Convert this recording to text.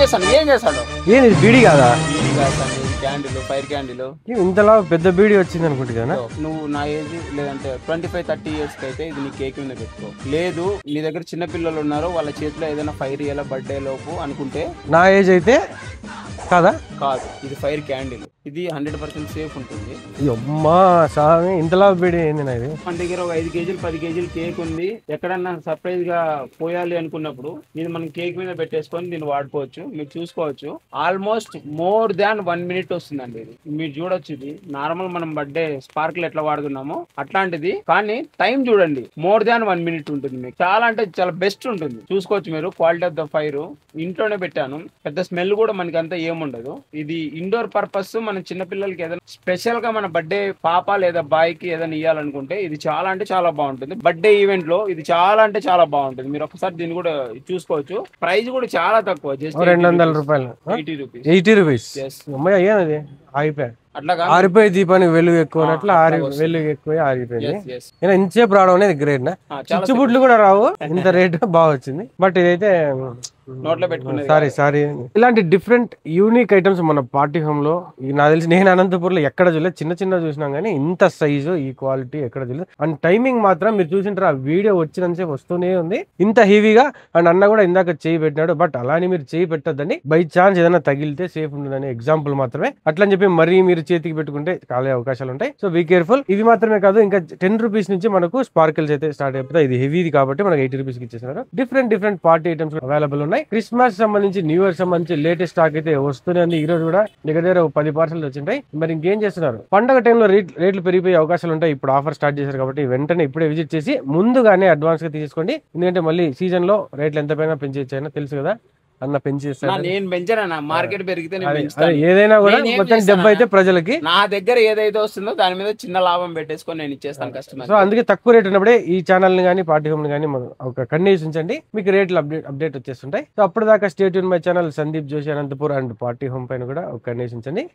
చేస్తాడు ఏంది బీడీ కాదా? Candle, fire candle. ఇంతలా పెద్ద బీడీ వచ్చింది అనుకుంటున్నా. నువ్వు నా ఏజ్ లేదంటే 25-30 ఇయర్స్ కి అయితే ఇది నీ కేక్ మీద పెట్టుకో. లేదు నీ దగ్గర చిన్న పిల్లలు ఉన్నారు, వాళ్ళ చేతిలో ఏదైనా ఫైర్ ఇయ్యాల బర్త్డే లోపు అనుకుంటే, నా ఏజ్ అయితే కాదా? కాదు, ఇది ఫైర్ క్యాండిల్. ఇది 100% సేఫ్ ఉంటుంది. అమ్మా సామి, ఇంతలా బీడీ ఏంది నా ఇది? మన దగ్గర ఒక 5 కేజీలు 10 కేజీలు కేక్ ఉంది. ఎక్కడన్నా సర్ప్రైజ్ గా పోయాలి అనుకున్నప్పుడు ఇది మనం కేక్ మీద పెట్టేసుకొని దీన్ని వాడుకోవచ్చు. మీరు చూసుకోవచ్చు, ఆల్మోస్ట్ మోర్ దాన్ 1 minute వస్తుందండి. ఇది మీరు చూడొచ్చు. ఇది నార్మల్ మనం బర్త్డే స్పార్కిల్ ఎట్లా వాడుతున్నామో అట్లాంటిది, కానీ టైం చూడండి, మోర్ దాన్ 1 minute ఉంటుంది. మీకు చాలా అంటే చాలా బెస్ట్ ఉంటుంది. చూసుకోవచ్చు మీరు. క్వాలిటీ ఆఫ్ ద ఫైర్ ఇంట్లోనే పెట్టాను. పెద్ద స్మెల్ కూడా మనకి అంతా ఏముండదు. ఇది ఇండోర్ పర్పస్. మన చిన్న పిల్లలకి ఏదైనా స్పెషల్ గా మన బర్త్డే పాప లేదా బాయ్ కి ఏదైనా ఇవ్వాలనుకుంటే ఇది చాలా అంటే చాలా బాగుంటుంది. బర్త్డే ఈవెంట్ లో ఇది చాలా అంటే చాలా బాగుంటుంది. మీరు ఒకసారి దీన్ని కూడా చూసుకోవచ్చు. ప్రైస్ కూడా చాలా తక్కువ, జస్ట్ 200 రూపాయలు, 80 రూపీస్. అమ్మాయి అయ్యానది అయిపోయా. అట్లాగా ఆరిపోయి దీపానికి వెలుగు ఎక్కువ అన్నట్లు వెలుగు ఎక్కువ ఆరిపోయింది. ఇంతసేపు రావడం అనేది గ్రేట్ నా. చిచ్చుబుడ్లు కూడా రావు, ఇంత రేట్ బాగా వచ్చింది. బట్ ఇదైతే నోట్లో పెట్టుకునేది. సారీ ఇలాంటి డిఫరెంట్ యూనిక్ ఐటమ్స్ మన పార్టీ హోమ్ లో నాకు తెలిసి నేను అనంతపూర్ లో ఎక్కడ చూడలేదు. చిన్న చూసినాం కానీ ఇంత సైజు ఈ క్వాలిటీ ఎక్కడ చూడలేదు. అండ్ టైమింగ్ మాత్రం మీరు చూసింటారు, ఆ వీడియో వచ్చినంతసేపు వస్తూనే ఉంది ఇంత హెవీగా. అండ్ అన్న కూడా ఇందాక చేయి పెట్టినాడు. బట్ అలానే మీరు చేయి పెట్టద్దండి, బై ఛాన్స్ ఏదైనా తగిలితే సేఫ్ ఉంటుందని ఎగ్జాంపుల్ మాత్రమే. అట్లని చెప్పి మరీ మీరు చేతికి పెట్టుకుంటే కాలే అవకాశాలు ఉంటాయి. So be careful. ఇవి మాత్రమే కాదు, ఇంకా 10 రూపీస్ నుంచి మనకు స్పార్కిల్స్ అయితే స్టార్ట్ అయిపోతాయి. ఇది హెవీది కాబట్టి మనకు 80 రూపీస్ కి ఇచ్చేస్తున్నారు. డిఫరెంట్ పార్టీ ఐటమ్స్ అవైలబుల్ ఉన్నాయి. క్రిస్మస్ సంబంధించి, న్యూ ఇయర్ సంబంధించి లేటెస్ట్ స్టాక్ అయితే వస్తూనే ఉంది. ఈ రోజు కూడా దగ్గర 10 పార్సల్ వచ్చింటాయి. మరి ఇంకేం చేస్తున్నారు? పండగ టైంలో రేట్లు పెరిగిపోయే అవకాశాలు ఉంటాయి. ఇప్పుడు ఆఫర్ స్టార్ట్ చేశారు కాబట్టి వెంటనే ఇప్పుడే విజిట్ చేసి ముందుగానే అడ్వాన్స్ గా తీసుకోండి. ఎందుకంటే మళ్ళీ సీజన్ లో రేట్లు ఎంత పైన పెంచేయచ్చైనా తెలుసు కదా. అన్న పెంచేస్తాను, నేను పెంచాను. మార్కెట్ పెరిగితే ఏదైనా కూడా మొత్తం దెబ్బ అయితే ప్రజలకి. నా దగ్గర ఏదైతే వస్తుందో దాని మీద చిన్న లాభం పెట్టేసుకొని నేను ఇచ్చేస్తాను కస్టమర్. సో అందుకే తక్కువ రేట్ ఉన్నప్పుడే ఈ ఛానల్ ని కానీ పార్టీ హోమ్ ని కానీ ఒక కన్నేసి ఉంచండి, మీకు రేట్లు అప్డేట్ వచ్చేస్తుంటాయి. సో అప్పుడు దాకా stay tune my channel Sandeep Joshi Anantapur and party home పైన కూడా ఒక కన్నేసి ఉంచండి.